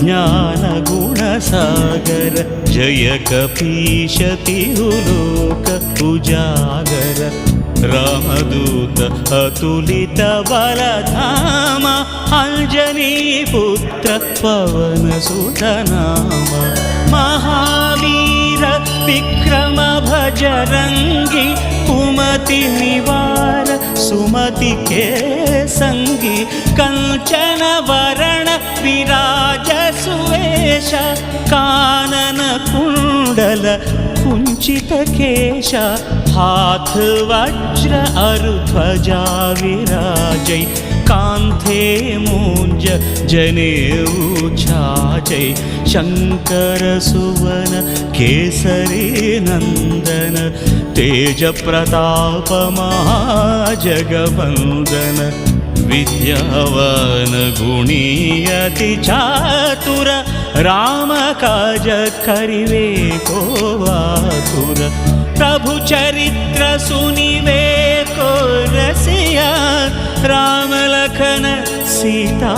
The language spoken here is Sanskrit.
ज्ञानगुणसागर जय कपीश तिरुलोक उजागर रामदूत अतुलित बलधाम अंजनीपुत्र पवनसुत नाम महावीर विक्रम भजरंगी कुमति निवार सुमति के संगी कंचन वरण विराज सुवेश कानन कुंडल कुंचित केश हाथ वज्र अरुध्वजा विराजै कांथे मूंज जनेऊ छाजै शंकर सुवन केसरी नंदन तेज प्रताप महाजगवंदन विद्यावान गुणी अति चातुर राम काज करिवे को आतुर प्रभु चरित्र सुनिवे को रसिया राम लखन सीता।